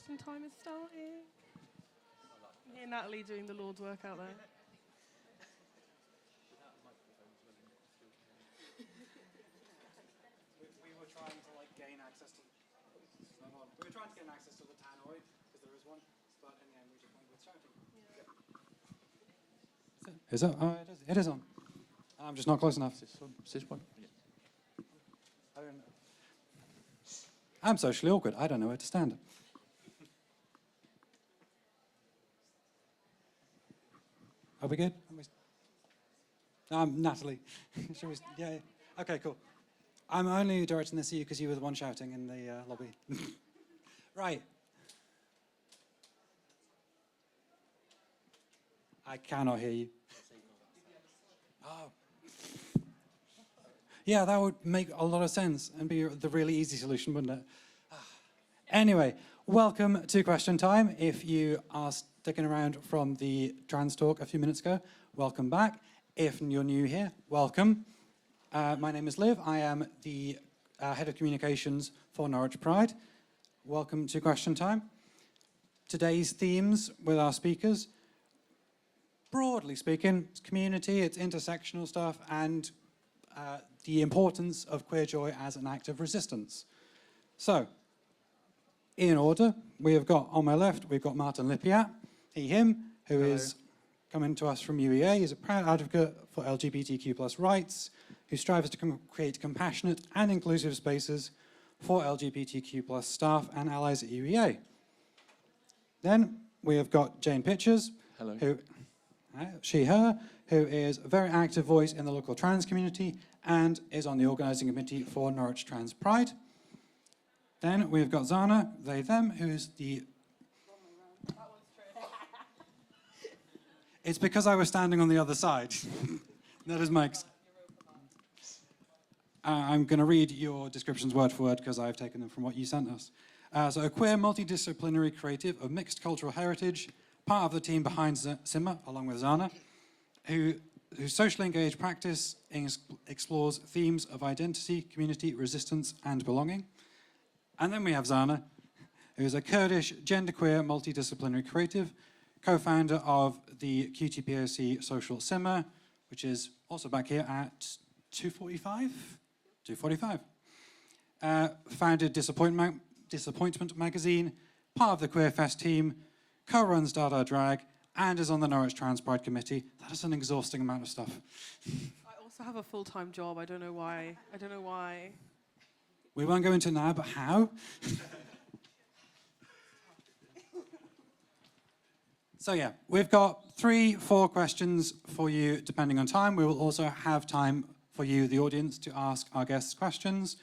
Question time is starting. You hear Natalie doing the Lord's work out there. We were trying to gain access to. We were trying to gain access to the tannoy because there is one, but in the end we just went with shouting. Yeah. Is that? Oh, it is on. I'm just not close enough. Is this one? Yeah. I don't know. I'm socially awkward. I don't know where to stand. Are we good? Natalie. Yeah. Okay, cool. I'm only directing this at you because you were the one shouting in the lobby. Right. I cannot hear you. Oh. Yeah, that would make a lot of sense and be the really easy solution, wouldn't it? Anyway, welcome to Question Time. If you are sticking around from the trans talk a few minutes ago, welcome back. If you're new here, welcome. My name is Liv. I am the Head of Communications for Norwich Pride. Welcome to Question Time. Today's themes with our speakers, broadly speaking, it's community, it's intersectional stuff, and the importance of queer joy as an act of resistance. So, in order, we have got, on my left, we've got Martin Lippiatt, he, him, who Hello. is coming to us from UEA. He's a proud advocate for LGBTQ+ rights, who strives to create compassionate and inclusive spaces for LGBTQ+ staff and allies at UEA. Then we have got Jane Pitchers, Hello. who, she, her, who is a very active voice in the local trans community and is on the organising committee for Norwich Trans Pride. Then we've got Zana, they, them, who's the... It's because I was standing on the other side. That is my... I'm going to read your descriptions word for word because I've taken them from what you sent us. So a queer, multi-disciplinary creative of mixed cultural heritage, part of the team behind Simmer, along with Zana, whose socially engaged practice explores themes of identity, community, resistance, and belonging. And then we have Zana, who is a Kurdish, genderqueer, multidisciplinary creative, co-founder of the QTPOC social Simmer, which is also back here at 2:45? 2:45. Founded Disappointment magazine, part of the Queer Fest team, co-runs Dada Drag, and is on the Norwich Trans Pride committee. That is an exhausting amount of stuff. I also have a full-time job. I don't know why. We won't go into it now, but how? So yeah, we've got 3-4 questions for you, depending on time. We will also have time for you, the audience, to ask our guests questions.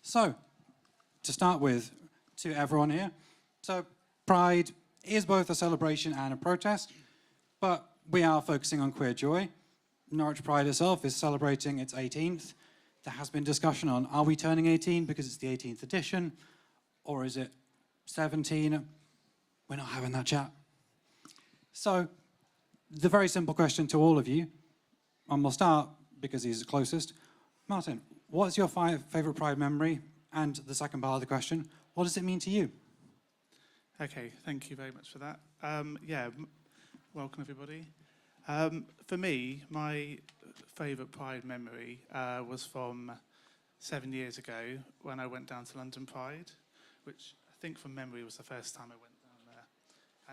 So, to start with, to everyone here, so Pride is both a celebration and a protest, but we are focusing on queer joy. Norwich Pride itself is celebrating its 18th. There has been discussion on, are we turning 18 because it's the 18th edition, or is it 17? We're not having that chat. So, the very simple question to all of you, and we'll start because he's the closest. Martin, what's your favourite Pride memory? And the second part of the question, what does it mean to you? Okay, thank you very much for that. Welcome everybody. For me, my favourite Pride memory was from 7 years ago when I went down to London Pride, which I think from memory was the first time I went down there.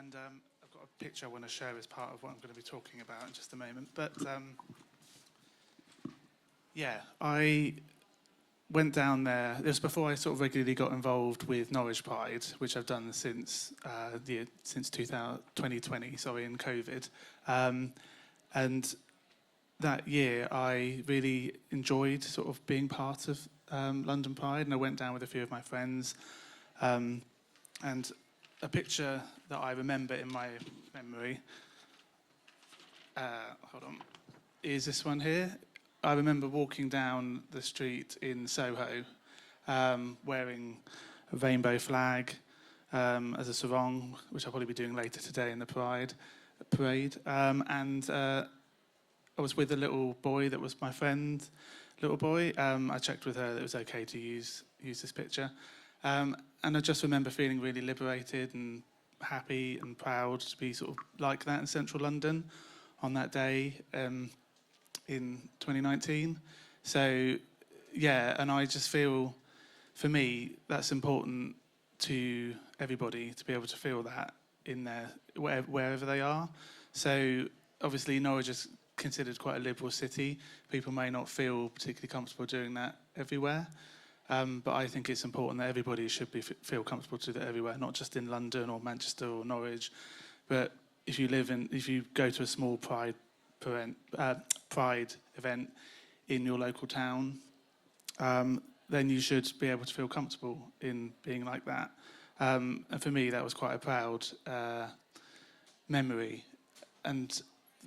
And I've got a picture I want to share as part of what I'm going to be talking about in just a moment. But yeah, I went down there. It was before I sort of regularly got involved with Norwich Pride, which I've done since 2020, in COVID. And that year, I really enjoyed sort of being part of London Pride, and I went down with a few of my friends. And a picture that I remember in my memory, hold on, is this one here. I remember walking down the street in Soho, wearing a rainbow flag as a sarong, which I'll probably be doing later today in the parade. And I was with a little boy that was my friend, little boy. I checked with her that it was okay to use this picture. And And I just remember feeling really liberated and happy and proud to be sort of like that in central London on that day in 2019. So, yeah, and I just feel, for me, that's important to everybody to be able to feel that in their, wherever they are. So, obviously, Norwich is considered quite a liberal city. People may not feel particularly comfortable doing that everywhere. But I think it's important that everybody should feel comfortable to do that everywhere, not just in London or Manchester or Norwich. But if you go to a small pride event in your local town, then you should be able to feel comfortable in being like that. And for me, that was quite a proud memory, and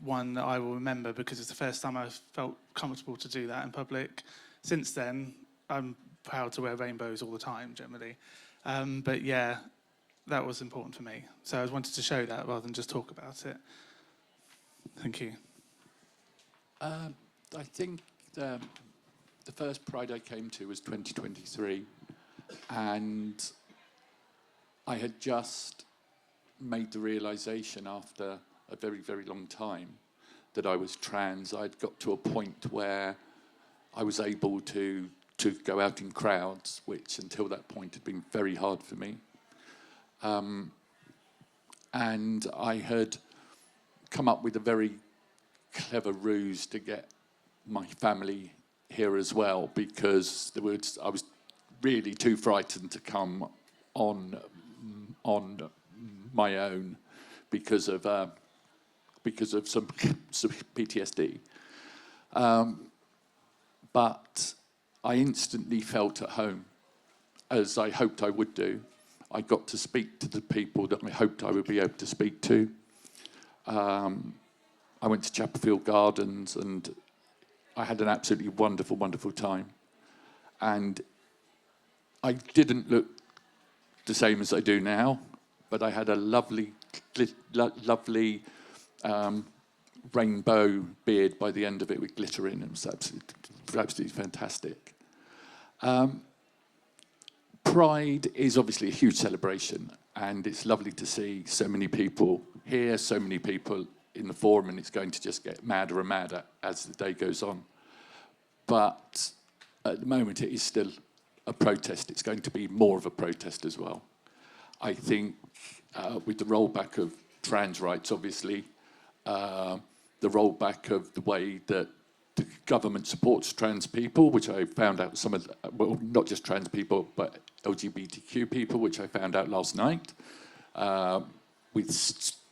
one that I will remember because it's the first time I felt comfortable to do that in public. Since then, I'm proud to wear rainbows all the time, generally. But yeah, that was important for me. So I wanted to show that rather than just talk about it. Thank you. I think the first Pride I came to was 2023, and I had just made the realisation after a very, very long time that I was trans. I'd got to a point where I was able to go out in crowds, which until that point had been very hard for me. And I had come up with a very clever ruse to get my family here as well, because I was really too frightened to come on my own because of some PTSD. But I instantly felt at home, as I hoped I would do. I got to speak to the people that I hoped I would be able to speak to. I went to Chapelfield Gardens and I had an absolutely wonderful, wonderful time. And I didn't look the same as I do now, but I had a lovely rainbow beard by the end of it with glitter in. It was absolutely fantastic. Pride is obviously a huge celebration, and it's lovely to see so many people here, so many people in the forum, and it's going to just get madder and madder as the day goes on. But at the moment, it is still a protest. It's going to be more of a protest as well. I think with the rollback of trans rights, obviously, the rollback of the way that the government supports trans people, which I found out well, not just trans people, but LGBTQ people, which I found out last night, with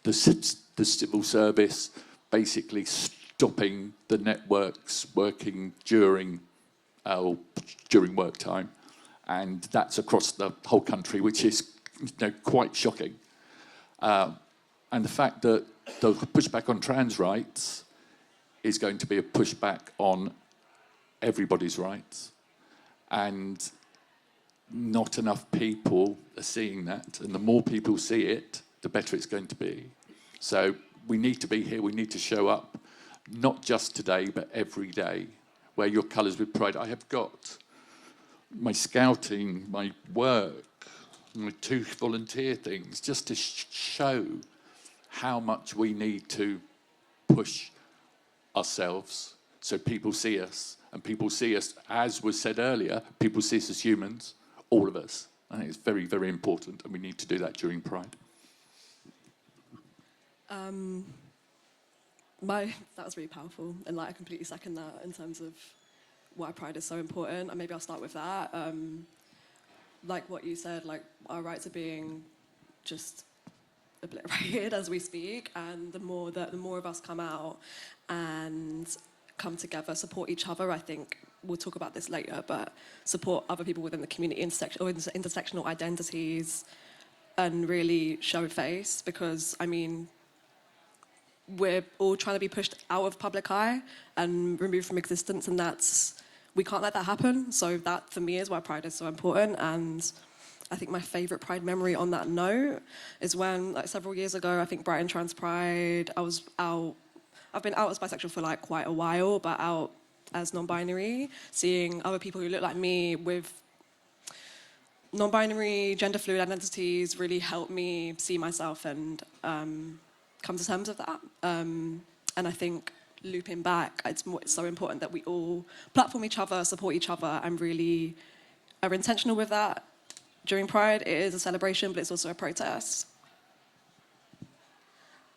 the civil service basically stopping the networks working during work time, and that's across the whole country, which is quite shocking. And the fact that the pushback on trans rights is going to be a pushback on everybody's rights, and not enough people are seeing that, and the more people see it, the better it's going to be. So we need to be here, we need to show up, not just today, but every day. Wear your colours with pride. I have got my scouting, my work, my 2 volunteer things, just to show how much we need to push ourselves so people see us. And people see us, as was said earlier, people see us as humans, all of us. I think it's very, very important, and we need to do that during Pride. That was really powerful, and I completely second that in terms of why Pride is so important. And maybe I'll start with that. Like what you said, our rights are being just obliterated as we speak, and the more of us come out and come together, support each other. I think we'll talk about this later, but support other people within the community, intersectional identities, and really show face, because we're all trying to be pushed out of public eye and removed from existence, and we can't let that happen. So that, for me, is why Pride is so important. And I think my favourite Pride memory on that note is when, several years ago, I think Norwich Trans Pride, I've been out as bisexual for quite a while, but out as non-binary, seeing other people who look like me with non-binary, gender fluid identities really helped me see myself and come to terms with that. And I think looping back, it's so important that we all platform each other, support each other, and really are intentional with that. During Pride, it is a celebration, but it's also a protest.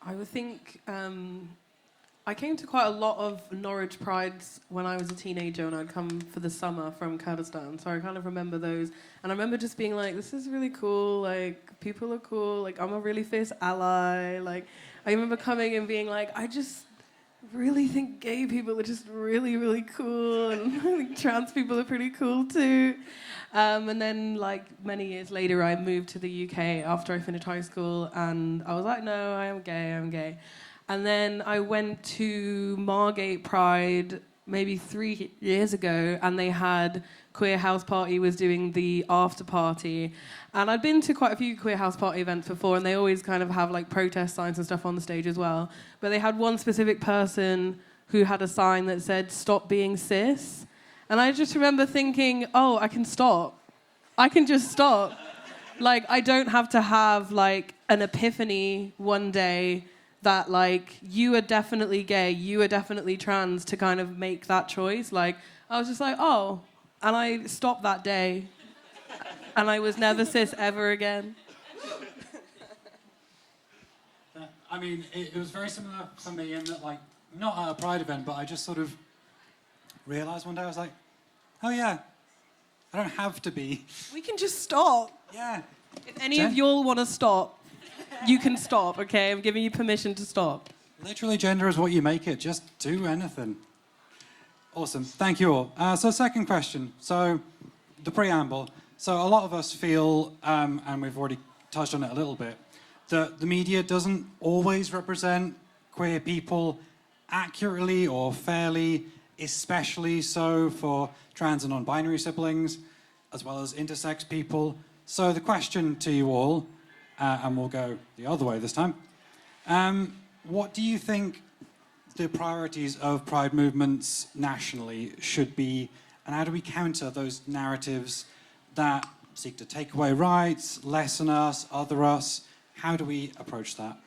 I would think I came to quite a lot of Norwich Prides when I was a teenager, and I'd come for the summer from Kurdistan, so I kind of remember those. And I remember just being like, this is really cool, like, people are cool, like, I'm a really fierce ally. Like, I remember coming and being like, I just really think gay people are just really, really cool, and I think trans people are pretty cool too. And then, like, many years later, I moved to the UK after I finished high school, and I was like, no, I am gay. And then I went to Margate Pride maybe 3 years ago, and they had Queer House Party was doing the after party. And I'd been to quite a few Queer House Party events before, and they always kind of have like protest signs and stuff on the stage as well. But they had one specific person who had a sign that said, "Stop being cis." And I just remember thinking, oh, I can stop. I can just stop. Like, I don't have to have like an epiphany one day that like, you are definitely gay, you are definitely trans, to kind of make that choice. Like, I was just like, oh, and I stopped that day. And I was never cis ever again. I mean, it was very similar for me in that, like, not at a Pride event, but I just sort of realised one day, I was like, oh yeah, I don't have to be. We can just stop. Yeah. If any of y'all want to stop, you can stop, okay? I'm giving you permission to stop. Literally, gender is what you make it. Just do anything. Awesome. Thank you all. So second question. So the preamble. So a lot of us feel, and we've already touched on it a little bit, that the media doesn't always represent queer people accurately or fairly, especially so for trans and non-binary siblings, as well as intersex people. So the question to you all, and we'll go the other way this time, what do you think the priorities of Pride movements nationally should be, and how do we counter those narratives that seek to take away rights, lessen us, other us? How do we approach that?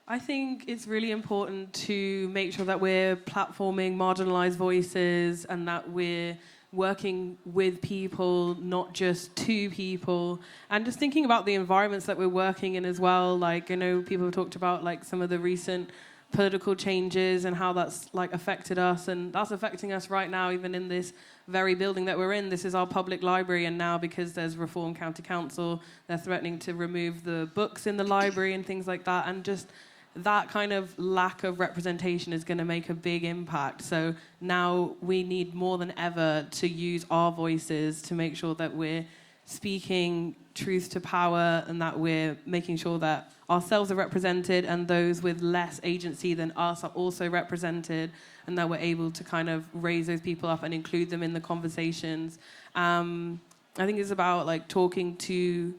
I think it's really important to make sure that we're platforming marginalised voices and that we're working with people, not just to people, and just thinking about the environments that we're working in as well. Like, I know people have talked about like some of the recent political changes and how that's like affected us, and that's affecting us right now, even in this very building that we're in. This is our public library, and now because there's Reform County Council, they're threatening to remove the books in the library and things like that, and just that kind of lack of representation is going to make a big impact. So now we need more than ever to use our voices to make sure that we're speaking truth to power and that we're making sure that ourselves are represented and those with less agency than us are also represented, and that we're able to kind of raise those people up and include them in the conversations. I think it's about like talking to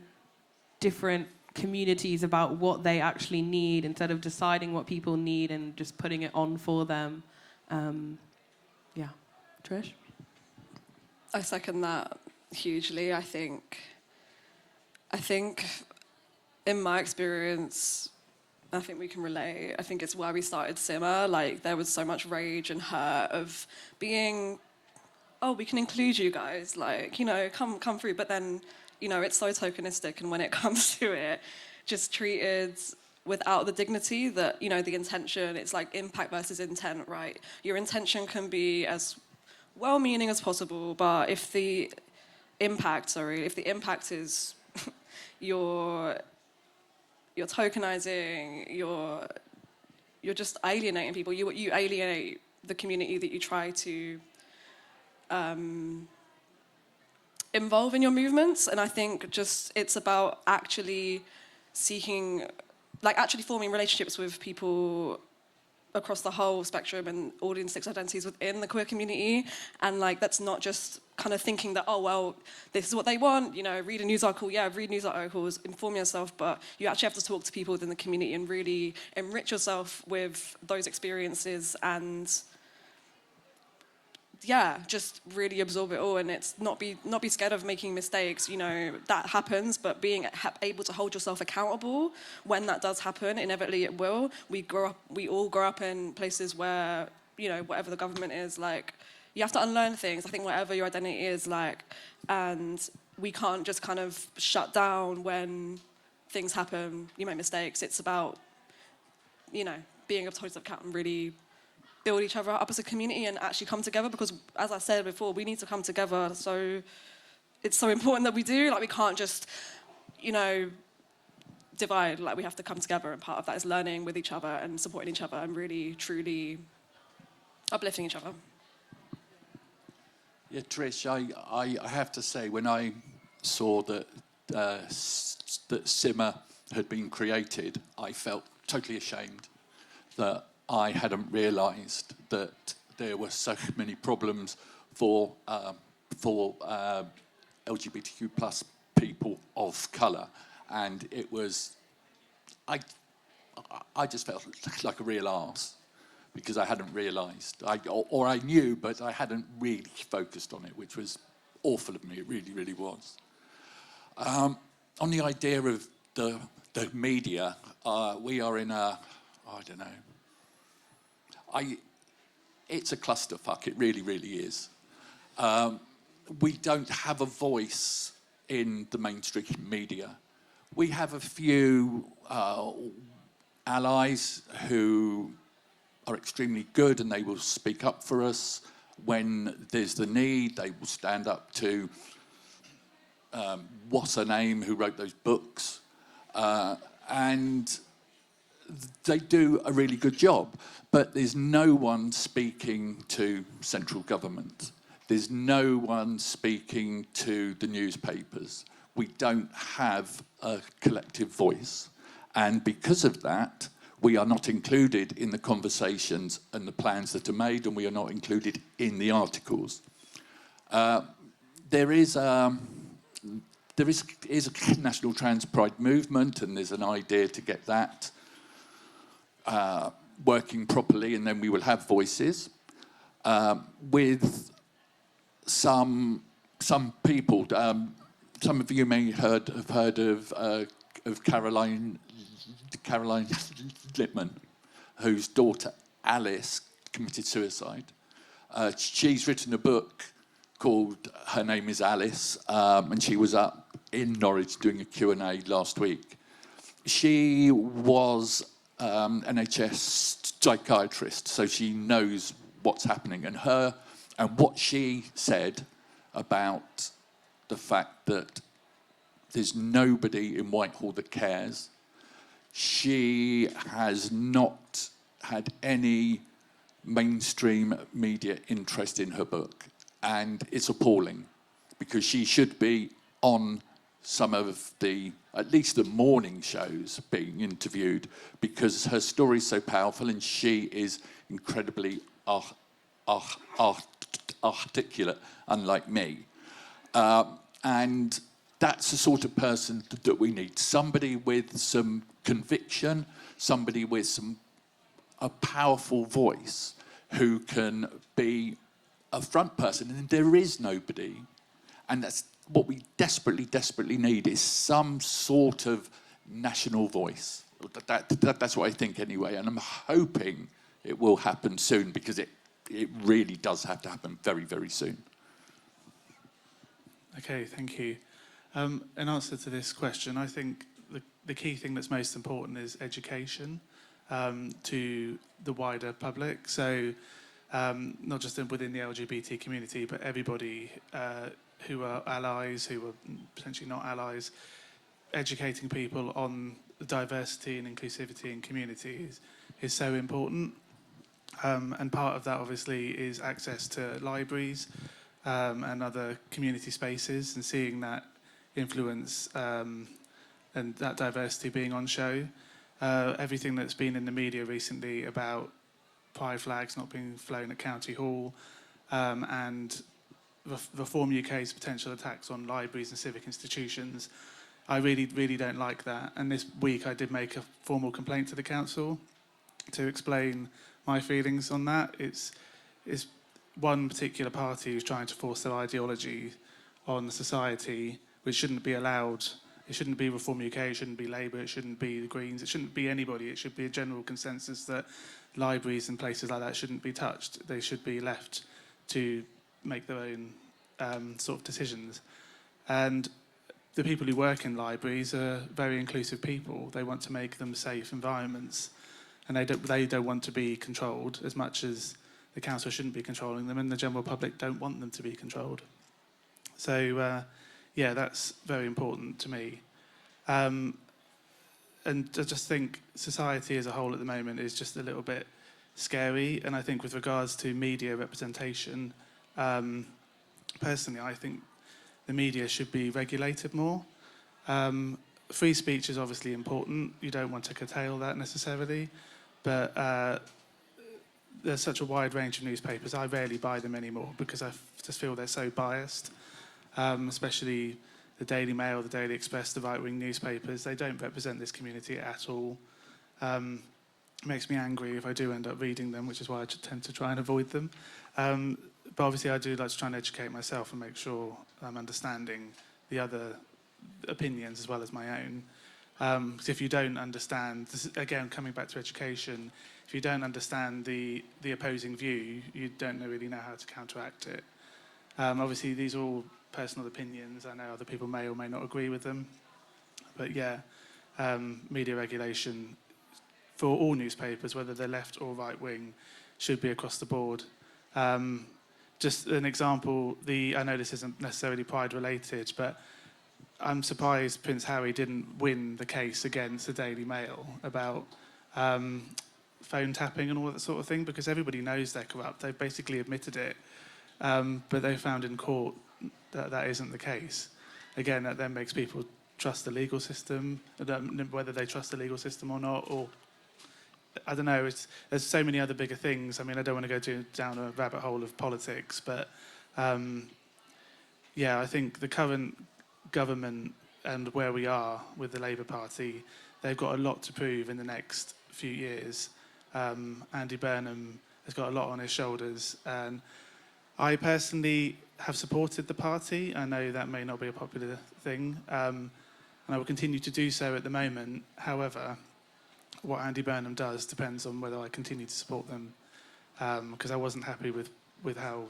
different communities about what they actually need instead of deciding what people need and just putting it on for them. Yeah. Trish? I second that hugely. I think in my experience, I think we can relate. I think it's where we started Simmer. Like, there was so much rage and hurt of being, oh, we can include you guys, like, you know, come through. But then, you know, it's so tokenistic, and when it comes to it, just treated without the dignity that, you know, the intention, it's like impact versus intent, right? Your intention can be as well-meaning as possible, but if the impact is you're tokenizing, you're just alienating people, you alienate the community that you try to involve in your movements. And I think just it's about actually forming relationships with people across the whole spectrum and audience identities within the queer community. And like, that's not just kind of thinking that, oh, well, this is what they want, you know, read a news article. Yeah, read news articles, inform yourself, but you actually have to talk to people within the community and really enrich yourself with those experiences and just really absorb it all, and it's not be scared of making mistakes. You know, that happens, but being able to hold yourself accountable when that does happen, inevitably it will. We all grow up in places where, you know, whatever the government is, like, you have to unlearn things. I think whatever your identity is, like, and we can't just kind of shut down when things happen, you make mistakes. It's about, you know, being able to hold yourself accountable and really build each other up as a community and actually come together, because, as I said before, we need to come together. So it's so important that we do. Like, we can't just, you know, divide. Like, we have to come together, and part of that is learning with each other and supporting each other and really, truly uplifting each other. Yeah, Trish, I have to say, when I saw that that Simmer had been created, I felt totally ashamed that I hadn't realised that there were so many problems for LGBTQ plus people of colour, and it was, I just felt like a real arse because I hadn't realised, or I knew, but I hadn't really focused on it, which was awful of me. It really, really was. On the idea of the media, we are in a, I don't know. It's a clusterfuck. It really, really is. We don't have a voice in the mainstream media. We have a few allies who are extremely good, and they will speak up for us when there's the need. They will stand up to what's her name, who wrote those books, and they do a really good job. But there's no one speaking to central government. There's no one speaking to the newspapers. We don't have a collective voice. And because of that, we are not included in the conversations and the plans that are made, and we are not included in the articles. There is a National Trans Pride movement, and there's an idea to get that working properly, and then we will have voices. With some people, some of you may have heard of Caroline Lippman, whose daughter Alice committed suicide. She's written a book called Her Name is Alice, and she was up in Norwich doing a Q&A last week. She was an NHS psychiatrist, so she knows what's happening. And what she said about the fact that there's nobody in Whitehall that cares. She has not had any mainstream media interest in her book, and it's appalling, because she should be on some of the, at least the morning shows, being interviewed, because her story is so powerful, and she is incredibly articulate, unlike me. And that's the sort of person that we need. Somebody with some conviction, somebody with a powerful voice who can be a front person. And there is nobody. And that's what we desperately, desperately need, is some sort of national voice. That's what I think anyway. And I'm hoping it will happen soon, because it really does have to happen very, very soon. Okay, thank you. In answer to this question, I think the key thing that's most important is education to the wider public. So not just within the LGBT community, but everybody who are allies, who are potentially not allies, educating people on diversity and inclusivity in communities is so important. And part of that, obviously, is access to libraries and other community spaces, and seeing that influence and that diversity being on show. Everything that's been in the media recently about pride flags not being flown at County Hall, and Reform UK's potential attacks on libraries and civic institutions, I really, really don't like that. And this week I did make a formal complaint to the council to explain my feelings on that. It's one particular party who's trying to force their ideology on society, which shouldn't be allowed. It shouldn't be Reform UK, it shouldn't be Labour, it shouldn't be the Greens, it shouldn't be anybody. It should be a general consensus that libraries and places like that shouldn't be touched. They should be left to make their own sort of decisions. And the people who work in libraries are very inclusive people. They want to make them safe environments, and they don't want to be controlled as much as the council shouldn't be controlling them, and the general public don't want them to be controlled. So, yeah, that's very important to me. And I just think society as a whole at the moment is just a little bit scary. And I think with regards to media representation, personally, I think the media should be regulated more. Free speech is obviously important. You don't want to curtail that necessarily. But there's such a wide range of newspapers. I rarely buy them anymore because I just feel they're so biased, especially the Daily Mail, the Daily Express, the right-wing newspapers. They don't represent this community at all. It makes me angry if I do end up reading them, which is why I tend to try and avoid them. But obviously I do like to try and educate myself and make sure I'm understanding the other opinions as well as my own. Because if you don't understand, again, coming back to education, if you don't understand the opposing view, you don't really know how to counteract it. Obviously, these are all personal opinions. I know other people may or may not agree with them. But yeah, media regulation for all newspapers, whether they're left or right wing, should be across the board. Just an example, I know this isn't necessarily Pride related, but I'm surprised Prince Harry didn't win the case against the Daily Mail about phone tapping and all that sort of thing, because everybody knows they're corrupt. They've basically admitted it, but they found in court that that isn't the case. Again, that then makes people trust the legal system, whether they trust the legal system or not, or I don't know. There's so many other bigger things. I mean, I don't want to go down a rabbit hole of politics, but yeah, I think the current government and where we are with the Labour Party, they've got a lot to prove in the next few years. Andy Burnham has got a lot on his shoulders, and I personally have supported the party. I know that may not be a popular thing, and I will continue to do so at the moment. However, what Andy Burnham does depends on whether I continue to support them, because I wasn't happy with how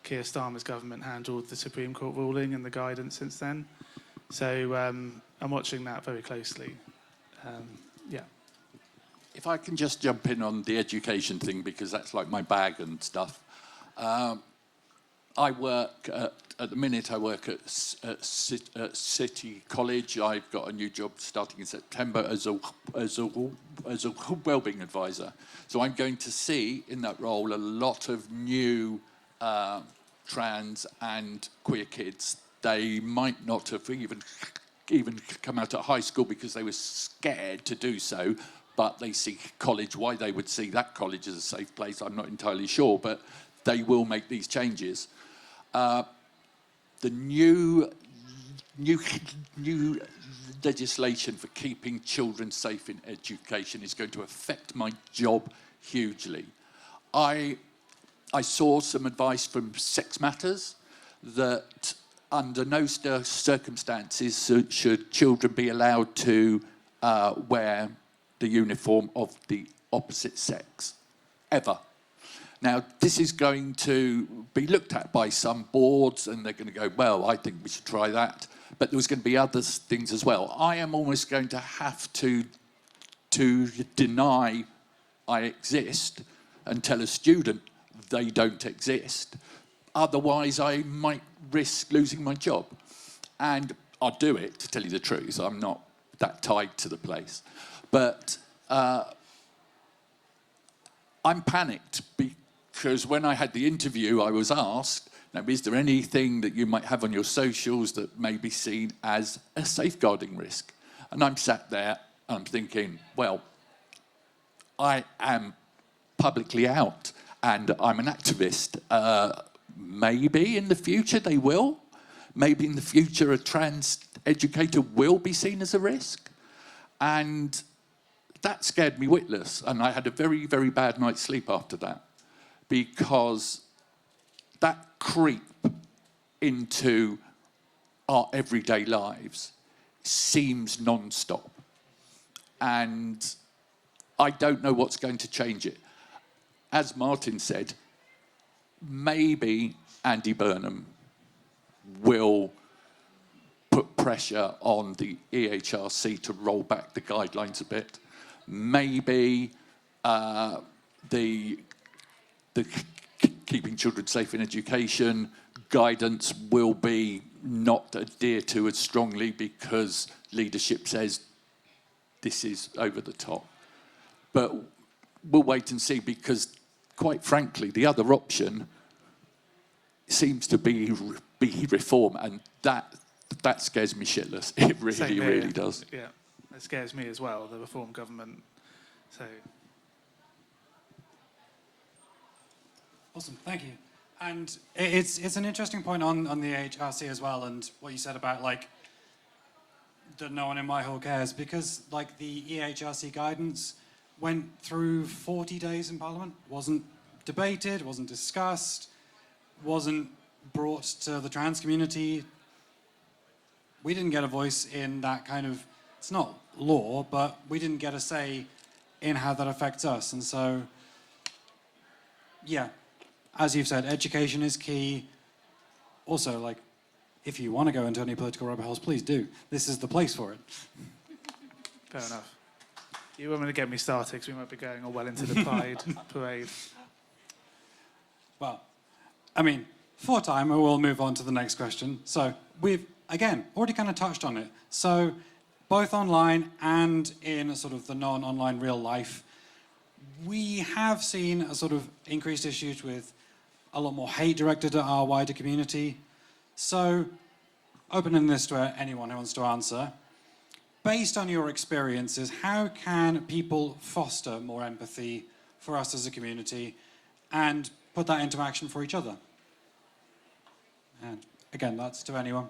Keir Starmer's government handled the Supreme Court ruling and the guidance since then. So I'm watching that very closely. Yeah. If I can just jump in on the education thing, because that's like my bag and stuff. I work at the minute. I work at City College. I've got a new job starting in September as a wellbeing advisor. So I'm going to see in that role a lot of new trans and queer kids. They might not have even come out of high school because they were scared to do so, but they see college. Why they would see that college as a safe place, I'm not entirely sure, but they will make these changes. The new legislation for keeping children safe in education is going to affect my job hugely. I saw some advice from Sex Matters that under no circumstances should children be allowed to wear the uniform of the opposite sex, ever. Now, this is going to be looked at by some boards, and they're going to go, well, I think we should try that. But there's going to be other things as well. I am almost going to have to deny I exist and tell a student they don't exist. Otherwise, I might risk losing my job. And I'll do it, to tell you the truth. I'm not that tied to the place. But I'm panicked because when I had the interview, I was asked, now, is there anything that you might have on your socials that may be seen as a safeguarding risk? And I'm sat there and I'm thinking, well, I am publicly out and I'm an activist. Maybe in the future they will. Maybe in the future a trans educator will be seen as a risk. And that scared me witless. And I had a very, very bad night's sleep after that. Because that creep into our everyday lives seems non-stop. And I don't know what's going to change it. As Martin said, maybe Andy Burnham will put pressure on the EHRC to roll back the guidelines a bit. Maybe the Keeping Children Safe in Education guidance will be not adhered to as strongly because leadership says this is over the top. But we'll wait and see, because quite frankly, the other option seems to be reform, and that scares me shitless. It really does. Yeah, it scares me as well, the reform government. So. Awesome, thank you. And it's an interesting point on the HRC as well, and what you said about like that no one in my hall cares, because like the EHRC guidance went through 40 days in Parliament, wasn't debated, wasn't discussed, wasn't brought to the trans community. We didn't get a voice in that kind of, it's not law, but we didn't get a say in how that affects us. And so, yeah, as you've said, education is key. Also, like, if you want to go into any political rabbit holes, please do. This is the place for it. Fair enough. You want me to get me started, because we might be going all well into the Pride parade. Well, I mean, for time, we'll move on to the next question. So we've, again, already kind of touched on it. So both online and in a sort of the non-online real life, we have seen a sort of increased issues with a lot more hate directed at our wider community. So, opening this to anyone who wants to answer, based on your experiences, how can people foster more empathy for us as a community and put that into action for each other? And again, that's to anyone.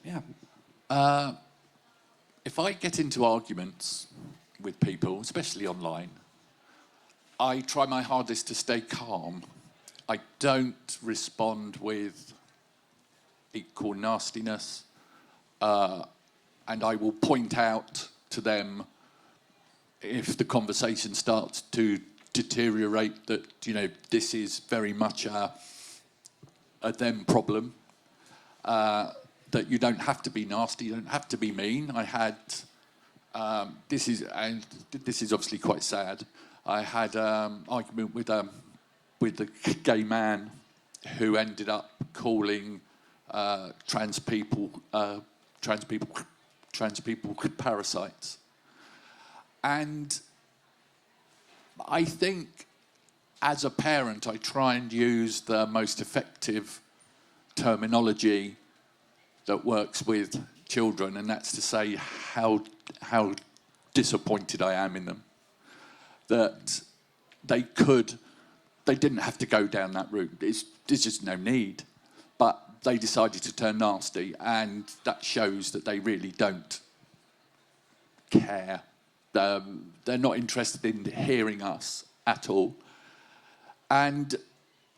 Yeah. If I get into arguments with people, especially online, I try my hardest to stay calm. I don't respond with equal nastiness, and I will point out to them if the conversation starts to deteriorate that, you know, this is very much a them problem, that you don't have to be nasty, you don't have to be mean. I had, this is obviously quite sad. I had an argument with a gay man who ended up calling trans people parasites. And I think as a parent, I try and use the most effective terminology that works with children, and that's to say how disappointed I am in them. That they didn't have to go down that route. There's just no need. But they decided to turn nasty, and that shows that they really don't care. They're not interested in hearing us at all. And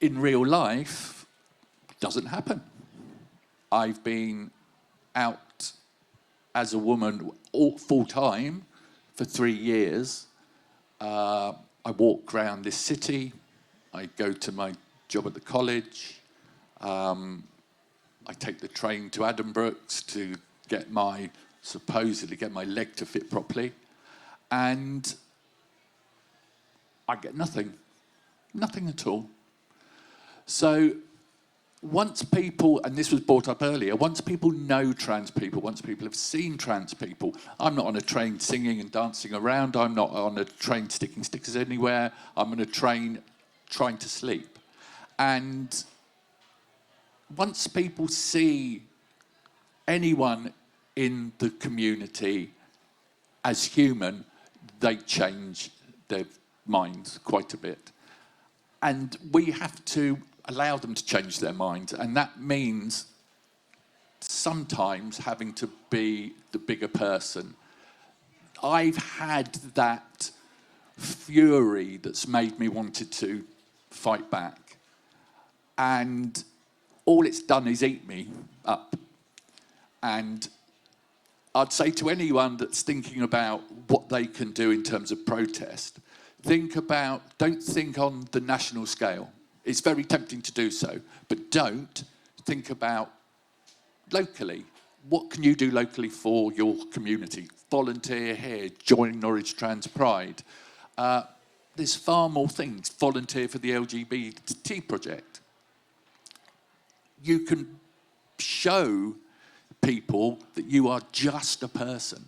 in real life, it doesn't happen. I've been out as a woman full-time for 3 years. I walk around this city. I go to my job at the college. I take the train to Addenbrooke's to supposedly get my leg to fit properly. And I get nothing at all. So once people, and this was brought up earlier, once people know trans people, once people have seen trans people, I'm not on a train singing and dancing around, I'm not on a train sticking stickers anywhere, I'm on a train trying to sleep. And once people see anyone in the community as human, they change their minds quite a bit. And we have to allow them to change their minds, and that means sometimes having to be the bigger person. I've had that fury that's made me wanted to fight back. And all it's done is eat me up. And I'd say to anyone that's thinking about what they can do in terms of protest, don't think on the national scale. It's very tempting to do so, but don't think about locally. What can you do locally for your community? Volunteer here, join Norwich Trans Pride. There's far more things. Volunteer for the LGBT project. You can show people that you are just a person.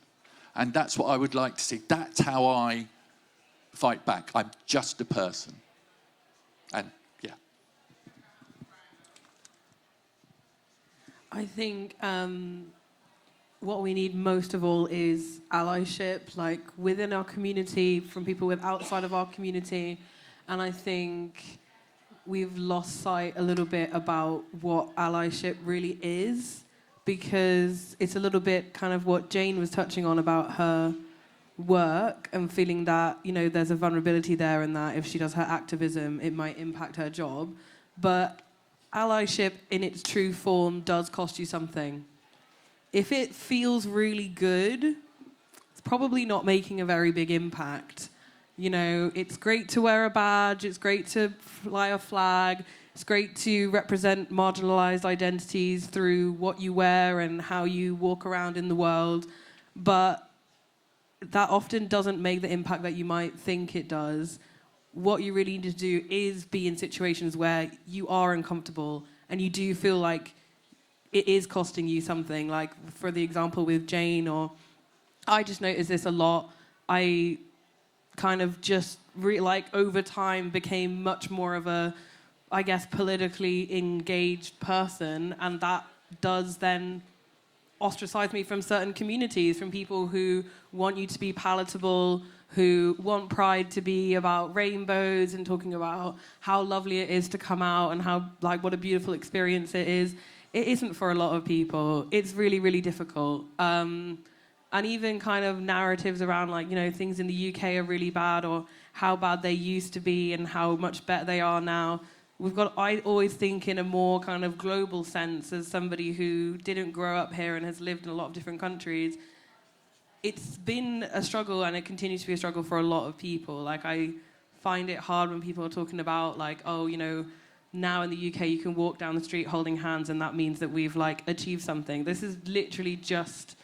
And that's what I would like to see. That's how I fight back. I'm just a person. And yeah. I think what we need most of all is allyship, like within our community, from people with outside of our community. And I think we've lost sight a little bit about what allyship really is, because it's a little bit kind of what Jane was touching on about her work and feeling that, you know, there's a vulnerability there and that if she does her activism, it might impact her job. But allyship in its true form does cost you something. If it feels really good, it's probably not making a very big impact. You know, it's great to wear a badge, it's great to fly a flag, it's great to represent marginalized identities through what you wear and how you walk around in the world, but that often doesn't make the impact that you might think it does. What you really need to do is be in situations where you are uncomfortable and you do feel like it is costing you something, like for the example with Jane, or I just noticed this a lot. I kind of just over time became much more of a, I guess, politically engaged person, and that does then ostracize me from certain communities, from people who want you to be palatable, who want Pride to be about rainbows and talking about how lovely it is to come out and how, like, what a beautiful experience it is. It isn't for a lot of people. It's really, really difficult. And even kind of narratives around, like, you know, things in the UK are really bad, or how bad they used to be and how much better they are now. I always think in a more kind of global sense, as somebody who didn't grow up here and has lived in a lot of different countries. It's been a struggle, and it continues to be a struggle for a lot of people. Like, I find it hard when people are talking about, like, oh, you know, now in the UK you can walk down the street holding hands and that means that we've, like, achieved something. This is literally just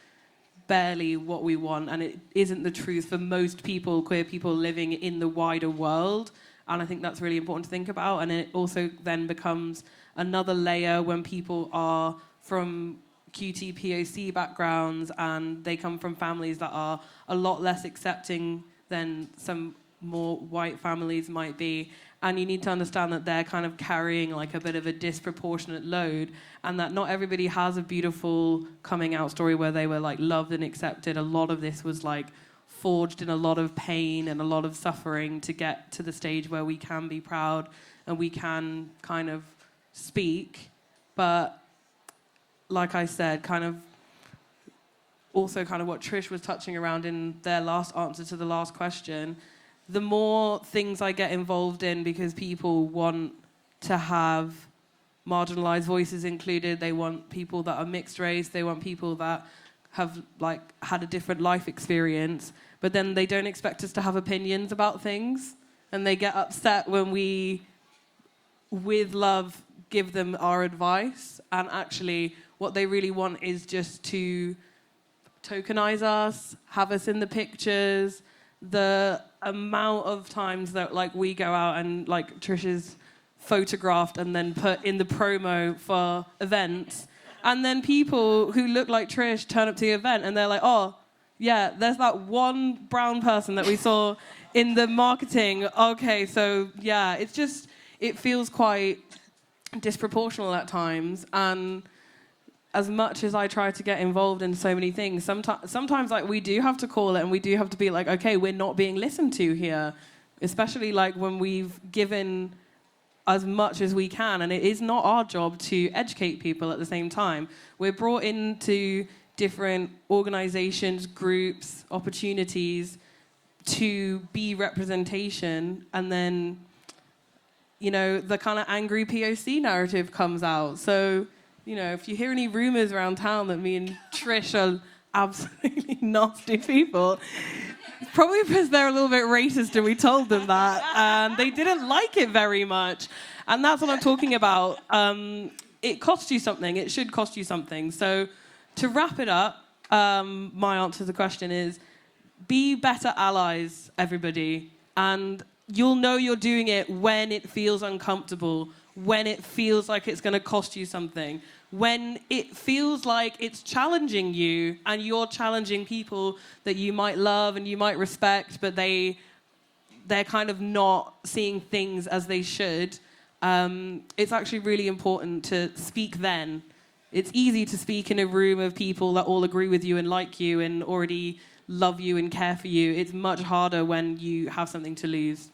barely what we want, and it isn't the truth for most people, queer people living in the wider world. And I think that's really important to think about. And it also then becomes another layer when people are from QTPOC backgrounds and they come from families that are a lot less accepting than some more white families might be. And you need to understand that they're kind of carrying, like, a bit of a disproportionate load, and that not everybody has a beautiful coming out story where they were, like, loved and accepted. A lot of this was, like, forged in a lot of pain and a lot of suffering to get to the stage where we can be proud and we can kind of speak. But like I said, kind of also kind of what Trish was touching around in their last answer to the last question, the more things I get involved in, because people want to have marginalized voices included, they want people that are mixed race, they want people that have, like, had a different life experience, but then they don't expect us to have opinions about things, and they get upset when we, with love, give them our advice. And actually what they really want is just to tokenize us, have us in the pictures. The amount of times that, like, we go out and, like, Trish is photographed and then put in the promo for events, and then people who look like Trish turn up to the event and they're like, oh, yeah, there's that one brown person that we saw in the marketing. Okay, so, yeah, it's just, it feels quite disproportional at times. And as much as I try to get involved in so many things, sometimes, like, we do have to call it and we do have to be like, okay, we're not being listened to here, especially, like, when we've given as much as we can, and it is not our job to educate people at the same time. We're brought into different organizations, groups, opportunities to be representation, and then, you know, the kind of angry POC narrative comes out. So, you know, if you hear any rumors around town that me and Trish are absolutely nasty people, it's probably because they're a little bit racist and we told them that, and they didn't like it very much. And that's what I'm talking about. It costs you something. It should cost you something. So to wrap it up, my answer to the question is, be better allies, everybody. And you'll know you're doing it when it feels uncomfortable, when it feels like it's going to cost you something, when it feels like it's challenging you and you're challenging people that you might love and you might respect, but they're kind of not seeing things as they should. It's actually really important to speak then. It's easy to speak in a room of people that all agree with you and like you and already love you and care for you. It's much harder when you have something to lose.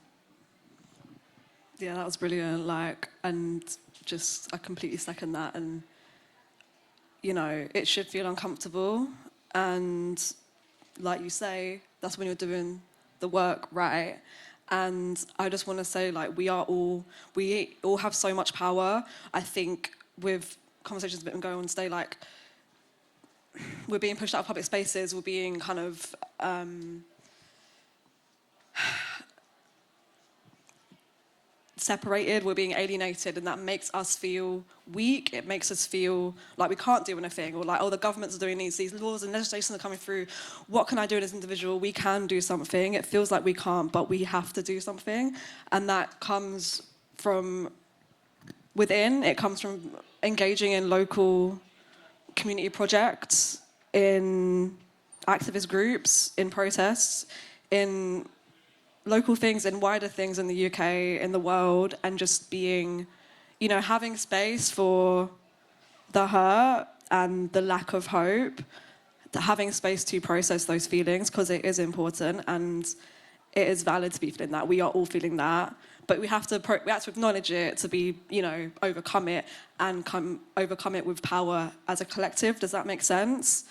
Yeah, that was brilliant. And just, I completely second that. And, you know, it should feel uncomfortable. And like you say, that's when you're doing the work right. And I just want to say, like, we all have so much power. I think with conversations that have been going on today, like, we're being pushed out of public spaces, we're being kind of separated, we're being alienated, and that makes us feel weak. It makes us feel like we can't do anything, or like, oh, the government's are doing these laws and legislation are coming through. What can I do as an individual? We can do something. It feels like we can't, but we have to do something. And that comes from within. It comes from engaging in local community projects, in activist groups, in protests, in local things and wider things in the UK, in the world, and just being, you know, having space for the hurt and the lack of hope, having space to process those feelings, because it is important and it is valid to be feeling that. We are all feeling that, but we have to acknowledge it, to be, you know, overcome it, and overcome it with power as a collective. Does that make sense?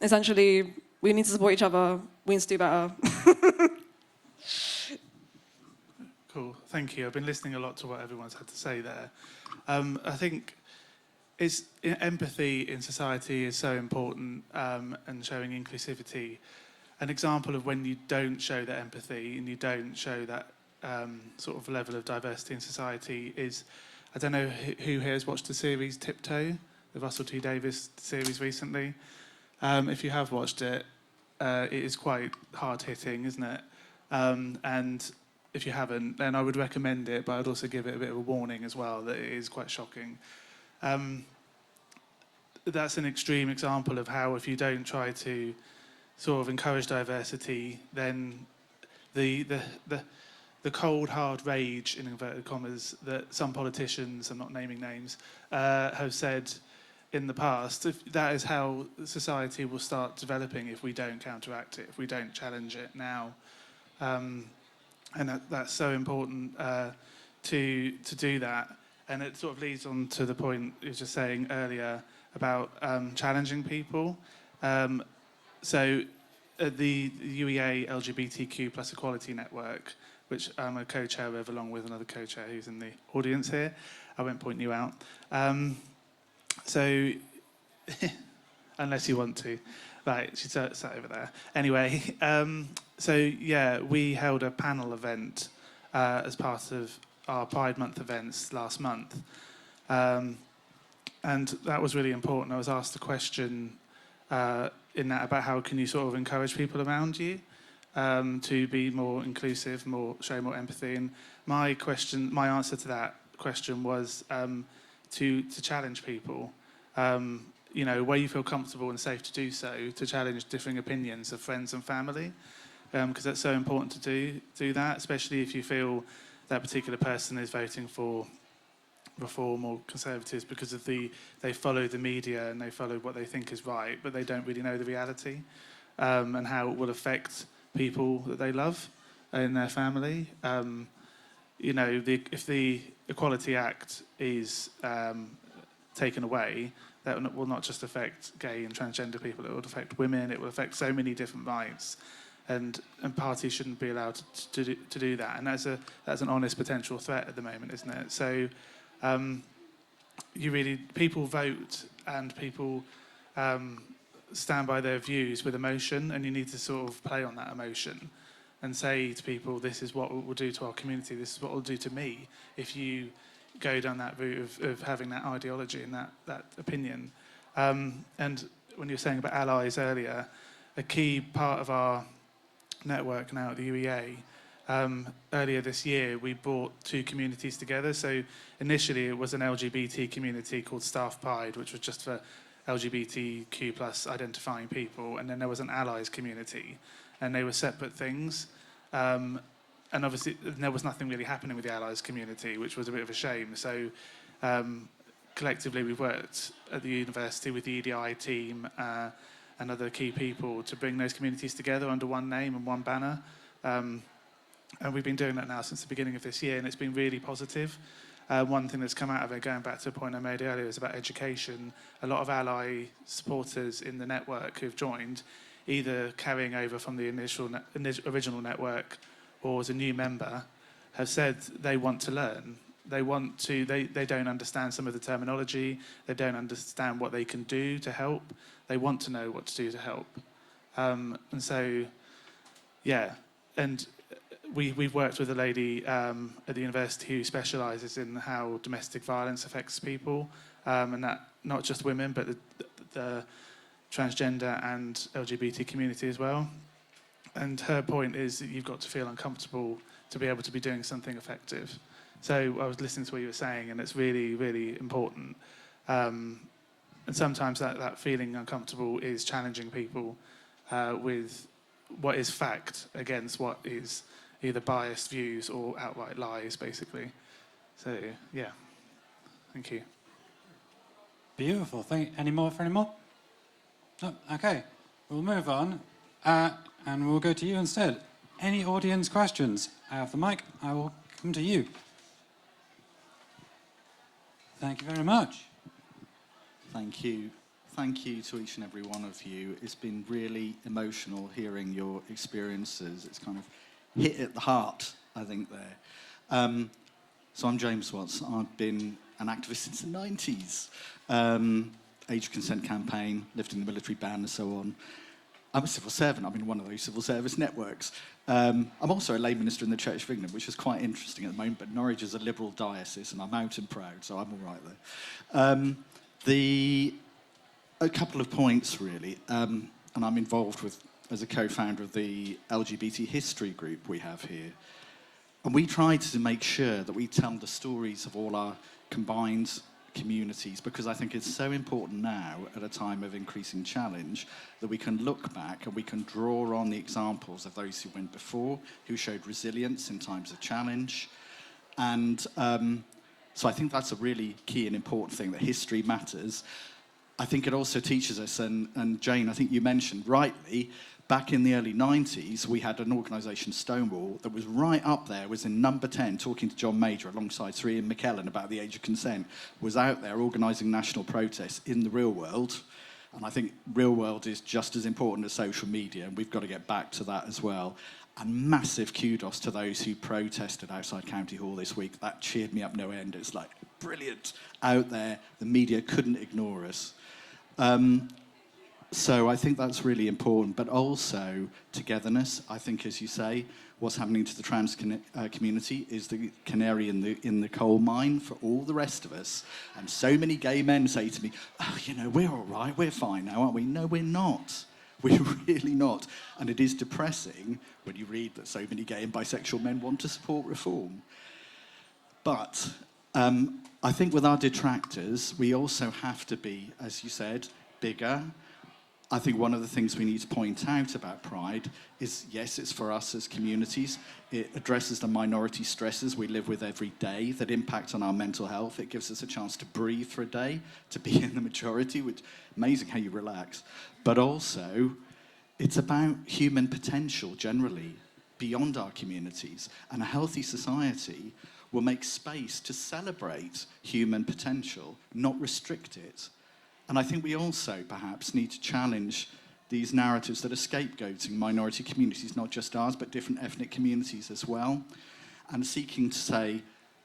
Essentially, we need to support each other. We need to do better. Cool, thank you. I've been listening a lot to what everyone's had to say there. I think empathy in society is so important, and showing inclusivity. An example of when you don't show that empathy and you don't show that sort of level of diversity in society is, I don't know who here has watched the series Tiptoe, the Russell T Davies series recently. If you have watched it, it is quite hard-hitting, isn't it? And if you haven't, then I would recommend it, but I'd also give it a bit of a warning as well, that it is quite shocking. That's an extreme example of how, if you don't try to sort of encourage diversity, then the cold, hard rage, in inverted commas, that some politicians, I'm not naming names, have said in the past, that is how society will start developing if we don't counteract it, if we don't challenge it now. And that's so important to do that. And it sort of leads on to the point you were just saying earlier about challenging people. So the UEA LGBTQ Equality Network, which I'm a co-chair of along with another co-chair who's in the audience here. I won't point you out. So, unless you want to. Right, she sat over there. Anyway, so yeah, we held a panel event as part of our Pride Month events last month. And that was really important. I was asked a question in that about how can you sort of encourage people around you to be more inclusive, show more empathy. And my answer to that question was to challenge people, you know, where you feel comfortable and safe to do so, to challenge differing opinions of friends and family, because that's so important to do that, especially if you feel that particular person is voting for Reform or Conservatives because of they follow the media and they follow what they think is right, but they don't really know the reality and how it will affect people that they love in their family. You know, if the Equality Act is taken away, that will not just affect gay and transgender people, it will affect women, it will affect so many different rights. And parties shouldn't be allowed to do that. And that's an honest potential threat at the moment, isn't it? So people vote and people stand by their views with emotion, and you need to sort of play on that emotion and say to people, this is what it will do to our community, this is what it will do to me if you go down that route of having that ideology and that opinion. And when you were saying about allies earlier, a key part of our network now at the UEA, earlier this year we brought 2 communities together. So initially it was an LGBT community called Staff Pride, which was just for LGBTQ plus identifying people, and then there was an allies community, and they were separate things. And obviously there was nothing really happening with the allies community, which was a bit of a shame. So collectively we've worked at the university with the EDI team and other key people to bring those communities together under one name and one banner. And we've been doing that now since the beginning of this year, and it's been really positive. One thing that's come out of it, going back to a point I made earlier, is about education. A lot of ally supporters in the network who've joined, either carrying over from the original network or as a new member, have said they want to learn. They don't understand some of the terminology. They don't understand what they can do to help. They want to know what to do to help. And so, yeah. And we've worked with a lady at the university who specialises in how domestic violence affects people, and that not just women, but the transgender and LGBT community as well. And her point is that you've got to feel uncomfortable to be able to be doing something effective. So I was listening to what you were saying, and it's really, really important. And sometimes that feeling uncomfortable is challenging people with what is fact against what is either biased views or outright lies, basically. So, yeah. Thank you. Beautiful. Any more? No? Okay. We'll move on. And we'll go to you instead. Any audience questions? I have the mic. I will come to you. Thank you very much. Thank you. Thank you to each and every one of you. It's been really emotional hearing your experiences. It's kind of hit at the heart, I think, there. So I'm James Watts. I've been an activist since the 90s. Age of consent campaign, lifting the military ban and so on. I'm a civil servant. I'm in one of those civil service networks. I'm also a lay minister in the Church of England, which is quite interesting at the moment, but Norwich is a liberal diocese, and I'm out and proud, so I'm all right there. A couple of points, really, and I'm involved as a co-founder of the LGBT history group we have here. And we try to make sure that we tell the stories of all our combined communities, because I think it's so important now at a time of increasing challenge that we can look back and we can draw on the examples of those who went before, who showed resilience in times of challenge. And so I think that's a really key and important thing, that history matters. I think it also teaches us, and Jane, I think you mentioned rightly, back in the early 90s, we had an organisation, Stonewall, that was right up there, was in number 10, talking to John Major alongside Sir Ian McKellen about the age of consent, was out there organising national protests in the real world. And I think real world is just as important as social media, and we've got to get back to that as well. And massive kudos to those who protested outside County Hall this week. That cheered me up no end. It's like, brilliant, out there. The media couldn't ignore us. So I think that's really important, but also togetherness. I think, as you say, what's happening to the trans community is the canary in the coal mine for all the rest of us. And so many gay men say to me, oh, we're all right, we're fine now, aren't we? No, we're not. We're really not. And it is depressing when you read that so many gay and bisexual men want to support reform. But I think with our detractors, we also have to be, as you said, bigger. I think one of the things we need to point out about Pride is, yes, it's for us as communities. It addresses the minority stresses we live with every day that impact on our mental health. It gives us a chance to breathe for a day, to be in the majority, which amazing how you relax. But also, it's about human potential generally, beyond our communities. And a healthy society will make space to celebrate human potential, not restrict it. And I think we also perhaps need to challenge these narratives that are scapegoating minority communities, not just ours, but different ethnic communities as well, and seeking to say,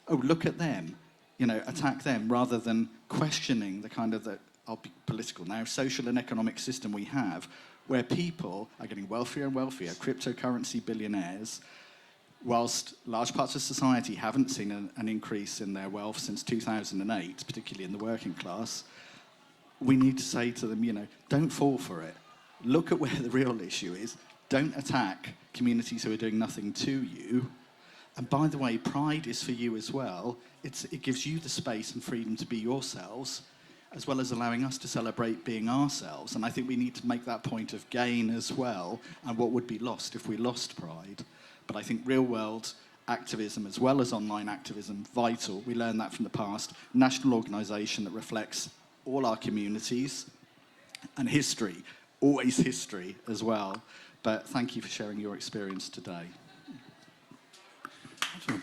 oh, look at them, attack them, rather than questioning the kind of, I'll be political now, social and economic system we have, where people are getting wealthier and wealthier, cryptocurrency billionaires, whilst large parts of society haven't seen an increase in their wealth since 2008, particularly in the working class. We need to say to them, don't fall for it. Look at where the real issue is. Don't attack communities who are doing nothing to you. And by the way, Pride is for you as well. It gives you the space and freedom to be yourselves, as well as allowing us to celebrate being ourselves. And I think we need to make that point of gain as well, and what would be lost if we lost Pride. But I think real-world activism, as well as online activism, vital. We learned that from the past. National organisation that reflects all our communities, and history, always history as well. But thank you for sharing your experience today.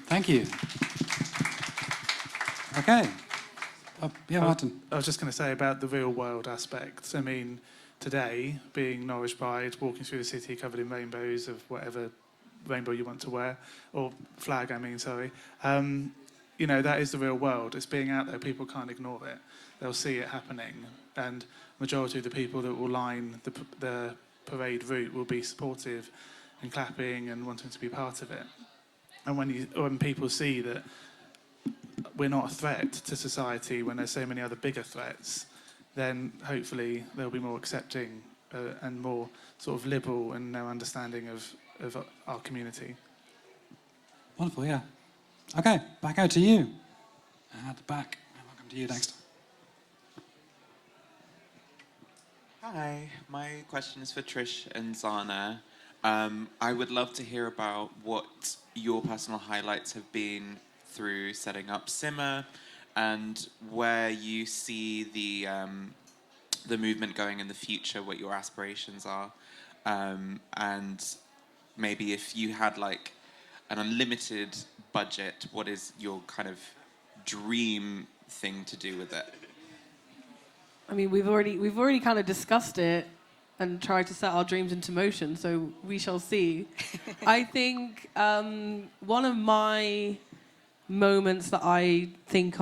Thank you. Okay. Yeah, Martin. I was just going to say about the real world aspects. I mean, today, being Norwich Pride, walking through the city covered in rainbows of whatever rainbow you want to wear, or flag, sorry. That is the real world. It's being out there. People can't ignore it. They'll see it happening. And majority of the people that will line the parade route will be supportive and clapping and wanting to be part of it. And when people see that we're not a threat to society when there's so many other bigger threats, then hopefully they'll be more accepting and more sort of liberal in their understanding of our community. Wonderful, yeah. Okay, back out to you. At the back. Welcome to you next. Hi, my question is for Trish and Zana. I would love to hear about what your personal highlights have been through setting up Simmer, and where you see the movement going in the future, what your aspirations are, and maybe if you had like an unlimited budget, what is your kind of dream thing to do with it? I mean, we've already kind of discussed it and tried to set our dreams into motion, so we shall see. I think one of my moments that I think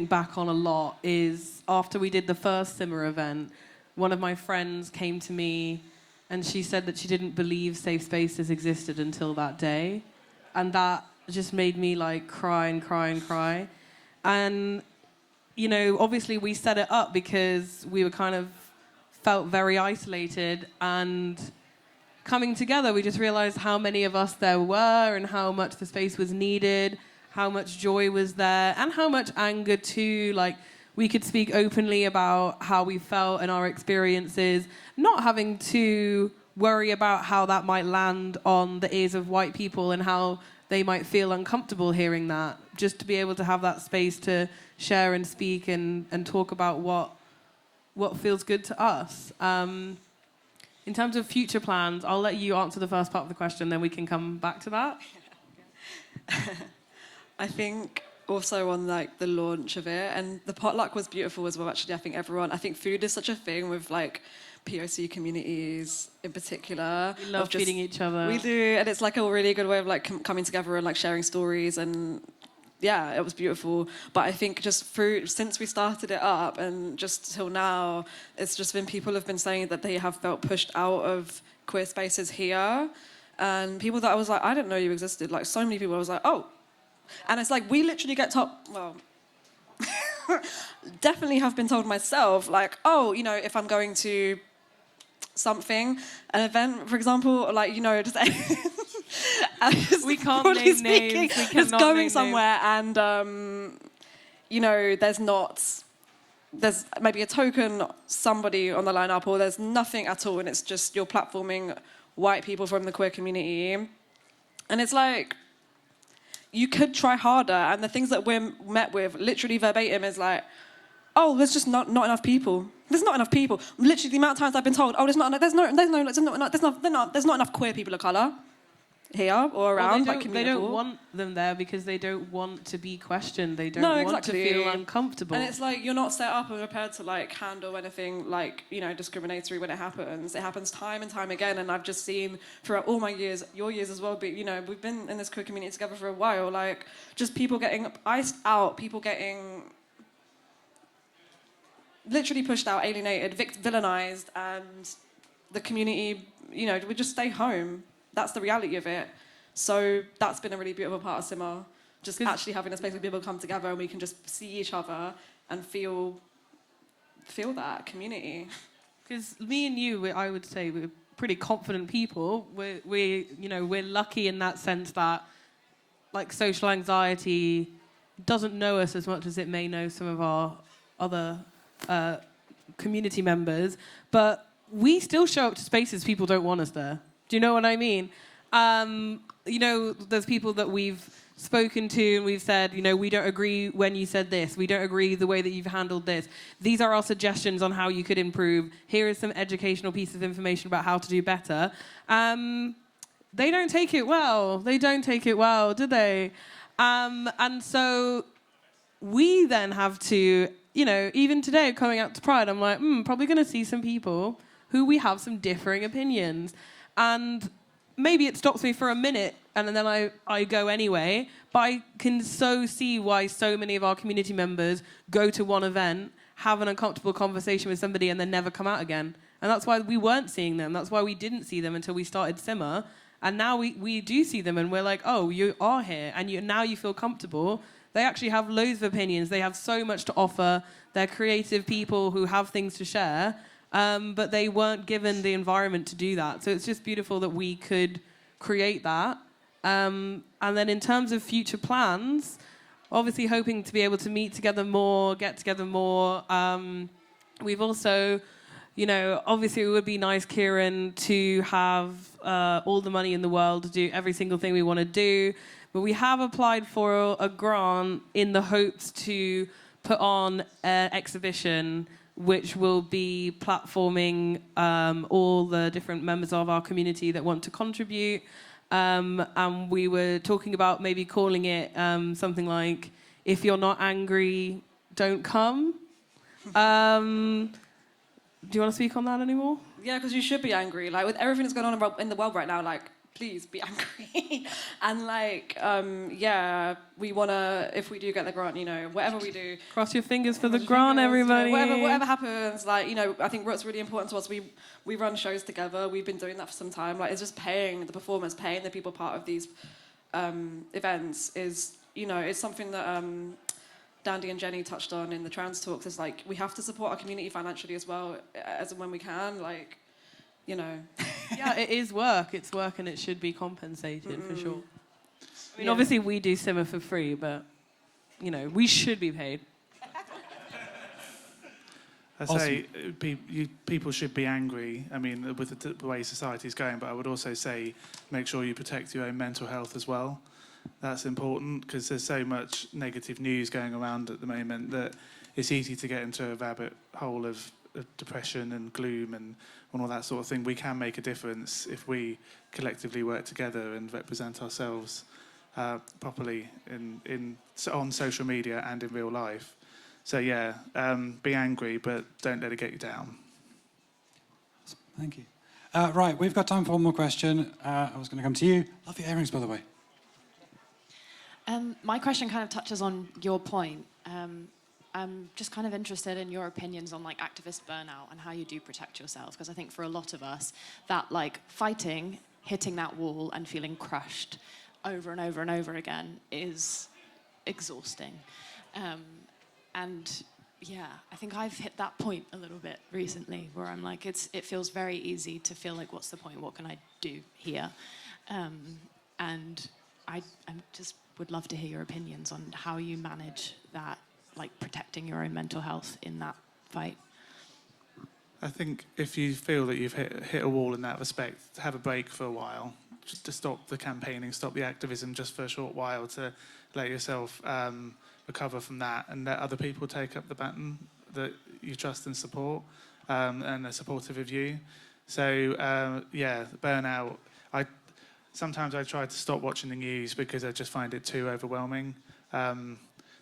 back on a lot is after we did the first Simmer event, one of my friends came to me and she said that she didn't believe safe spaces existed until that day. And that just made me like cry and cry and cry. And, obviously we set it up because we were kind of felt very isolated, and coming together, we just realized how many of us there were and how much the space was needed, how much joy was there, and how much anger too. Like, we could speak openly about how we felt and our experiences, not having to worry about how that might land on the ears of white people and how they might feel uncomfortable hearing that. Just to be able to have that space to share and speak and talk about what feels good to us. In terms of future plans, I'll let you answer the first part of the question, then we can come back to that. I think also on like the launch of it, and the potluck was beautiful as well. Actually, I think food is such a thing with like POC communities in particular. We love feeding each other. We do, and it's like a really good way of like coming together and like sharing stories, and yeah, it was beautiful. But I think just since we started it up and just till now, it's just been people have been saying that they have felt pushed out of queer spaces here, and people that I was like, I didn't know you existed. Like so many people, I was like, oh. And it's like, we literally get told, well, definitely have been told myself, like, oh, if I'm going to something, an event, for example, like, just... we can't name names. We just going somewhere names. And, there's maybe a token, somebody on the lineup, or there's nothing at all, and it's just you're platforming white people from the queer community. And it's like... you could try harder, and the things that we're met with, literally verbatim, is like, oh, there's just not enough people. There's not enough people. Literally, the amount of times I've been told, oh, there's not enough queer people of colour. here or Well, around. they like, don't communicable. want them there because they don't want to be questioned. They don't No, want exactly. to feel uncomfortable. And it's like you're not set up and prepared to like handle anything like, you know, discriminatory when it happens. It happens time and time again, and I've just seen throughout all my years, your years as well, but you know, we've been in this queer community together for a while, like just people getting iced out, people getting literally pushed out, alienated, villainized, and the community, you know, we just stay home. That's the reality of it. So that's been a really beautiful part of Simmer. Just actually having a space where people come together and we can just see each other and feel that community. Because me and you, I would say we're pretty confident people. We're lucky in that sense that, like, social anxiety doesn't know us as much as it may know some of our other community members. But we still show up to spaces people don't want us there. Do you know what I mean? You know, there's people that we've spoken to and we've said, you know, we don't agree when you said this. We don't agree the way that you've handled this. These are our suggestions on how you could improve. Here is some educational piece of information about how to do better. They don't take it well. They don't take it well, do they? And so we then have to, you know, even today coming out to Pride, I'm like, probably going to see some people who we have some differing opinions. And maybe it stops me for a minute and then I go anyway, but I can so see why so many of our community members go to one event, have an uncomfortable conversation with somebody and then never come out again. And that's why we weren't seeing them. That's why we didn't see them until we started Simmer. And now we do see them and we're like, oh, you are here and now you feel comfortable. They actually have loads of opinions. They have so much to offer. They're creative people who have things to share. But they weren't given the environment to do that. So it's just beautiful that we could create that. And then in terms of future plans, obviously hoping to be able to meet together more, get together more. We've also, you know, obviously it would be nice, Kieran, to have all the money in the world to do every single thing we want to do. But we have applied for a grant in the hopes to put on an exhibition which will be platforming all the different members of our community that want to contribute. And we were talking about maybe calling it something like, if you're not angry, don't come. Do you want to speak on that anymore? Yeah, because you should be angry. Like, with everything that's going on in the world right now, like, please be angry. And, like, yeah, we want to, if we do get the grant, you know, whatever we do. Cross your fingers for the grant, everybody. You know, whatever happens, like, you know, I think what's really important to us, we run shows together. We've been doing that for some time. Like, it's just paying the performers, paying the people part of these events is, you know, it's something that Dandy and Jenny touched on in the trans talks. Is like, we have to support our community financially as well, as and when we can. Like, you know. Yeah, it is work. It's work and it should be compensated for sure. I mean, obviously we do Simmer for free, but, you know, we should be paid. I say people should be angry, I mean, with the way society's going, but I would also say make sure you protect your own mental health as well. That's important because there's so much negative news going around at the moment that it's easy to get into a rabbit hole of depression and gloom and all that sort of thing. We can make a difference if we collectively work together and represent ourselves properly on social media and in real life. So yeah, be angry, but don't let it get you down. Thank you. Right, we've got time for one more question. I was going to come to you. Love your earrings, by the way. My question kind of touches on your point. I'm just kind of interested in your opinions on like activist burnout and how you do protect yourselves, because I think for a lot of us, that like fighting, hitting that wall and feeling crushed over and over and over again is exhausting. And yeah, I think I've hit that point a little bit recently where I'm like, it feels very easy to feel like, what's the point? What can I do here? And I just would love to hear your opinions on how you manage that, like protecting your own mental health in that fight. I think if you feel that you've hit a wall in that respect, have a break for a while, just to stop the campaigning, stop the activism just for a short while, to let yourself recover from that and let other people take up the baton that you trust and support and are supportive of you. So, yeah, burnout. sometimes I try to stop watching the news because I just find it too overwhelming.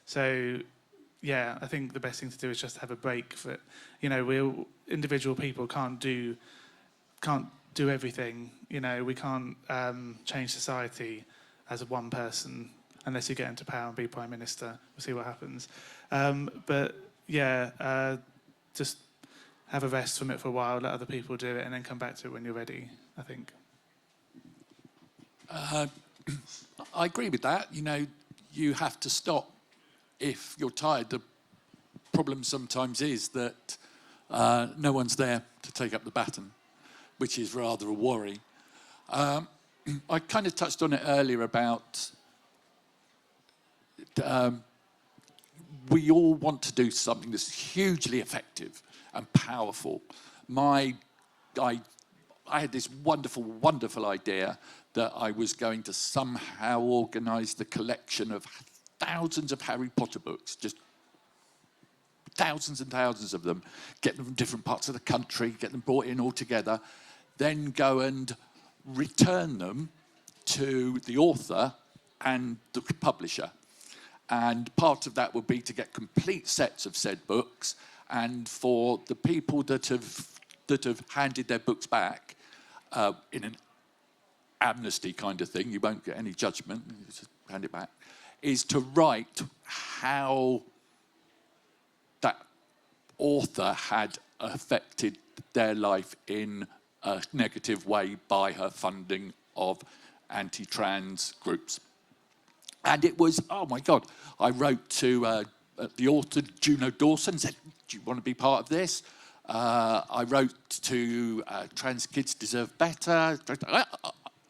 So, yeah, I think the best thing to do is just have a break. For, you know, we individual people can't do everything. You know, we can't change society as one person unless you get into power and be prime minister. We'll see what happens. But yeah, just have a rest from it for a while, let other people do it, and then come back to it when you're ready, I think. I agree with that. You know, you have to stop if you're tired. The problem sometimes is that no one's there to take up the baton, which is rather a worry. I kind of touched on it earlier about we all want to do something that's hugely effective and powerful. I had this wonderful, wonderful idea that I was going to somehow organise the collection of thousands of Harry Potter books, just thousands and thousands of them, get them from different parts of the country, get them brought in all together, then go and return them to the author and the publisher. And part of that would be to get complete sets of said books, and for the people that have handed their books back in an amnesty kind of thing, you won't get any judgment, you just hand it back, is to write how that author had affected their life in a negative way by her funding of anti-trans groups. And it was, oh my God, I wrote to the author, Juno Dawson, said, do you want to be part of this? I wrote to Trans Kids Deserve Better.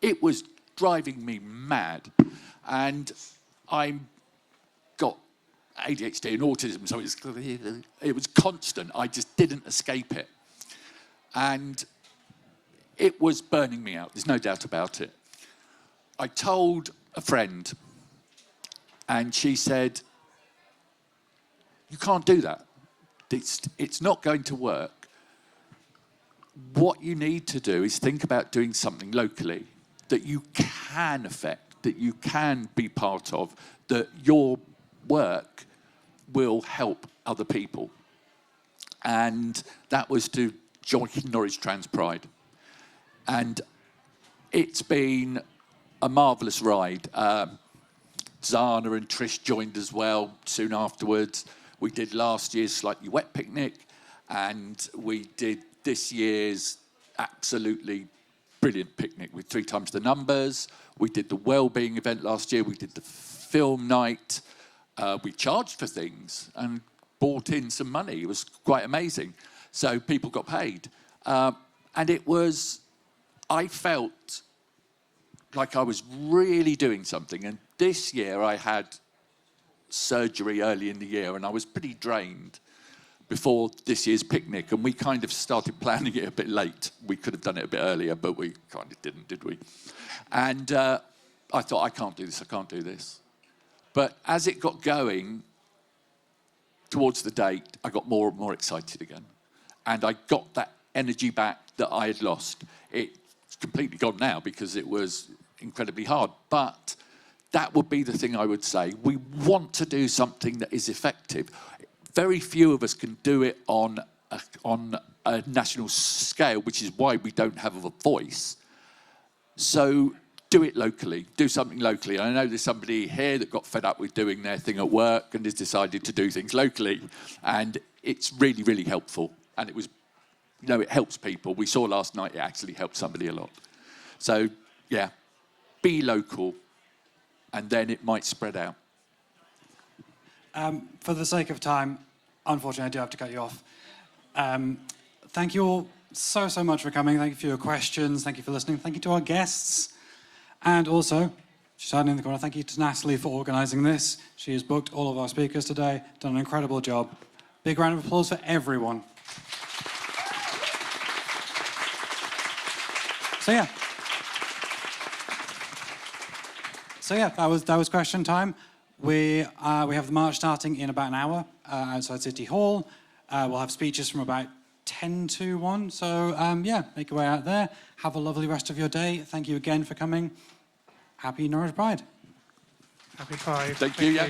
It was driving me mad. And I got ADHD and autism, so it was constant. I just didn't escape it. And it was burning me out, there's no doubt about it. I told a friend, and she said, you can't do that. It's not going to work. What you need to do is think about doing something locally that you can affect, that you can be part of, that your work will help other people. And that was to join Norwich Trans Pride. And it's been a marvellous ride. Zana and Trish joined as well soon afterwards. We did last year's Slightly Wet picnic, and we did this year's absolutely brilliant picnic with 3 times the numbers. We did the wellbeing event last year. We did the film night. We charged for things and brought in some money. It was quite amazing. So people got paid. And it was, I felt like I was really doing something. And this year I had surgery early in the year, and I was pretty drained before this year's picnic, and we kind of started planning it a bit late. We could have done it a bit earlier, but we kind of didn't, did we? And I thought, I can't do this. But as it got going towards the date, I got more and more excited again. And I got that energy back that I had lost. It's completely gone now because it was incredibly hard. But that would be the thing I would say. We want to do something that is effective. Very few of us can do it on a national scale, which is why we don't have a voice. So do it locally. Do something locally. I know there's somebody here that got fed up with doing their thing at work and has decided to do things locally. And it's really, really helpful. And it was, you know, it helps people. We saw last night it actually helped somebody a lot. So, yeah, be local, and then it might spread out. For the sake of time, unfortunately, I do have to cut you off. Thank you all so much for coming. Thank you for your questions. Thank you for listening. Thank you to our guests. And also, she's hiding in the corner, thank you to Natalie for organising this. She has booked all of our speakers today, done an incredible job. Big round of applause for everyone. So yeah, that was question time. We have the march starting in about an hour outside City Hall. We'll have speeches from about 10 to 1. So, yeah, make your way out there. Have a lovely rest of your day. Thank you again for coming. Happy Norwich Pride. Happy Pride. Thank you, yeah.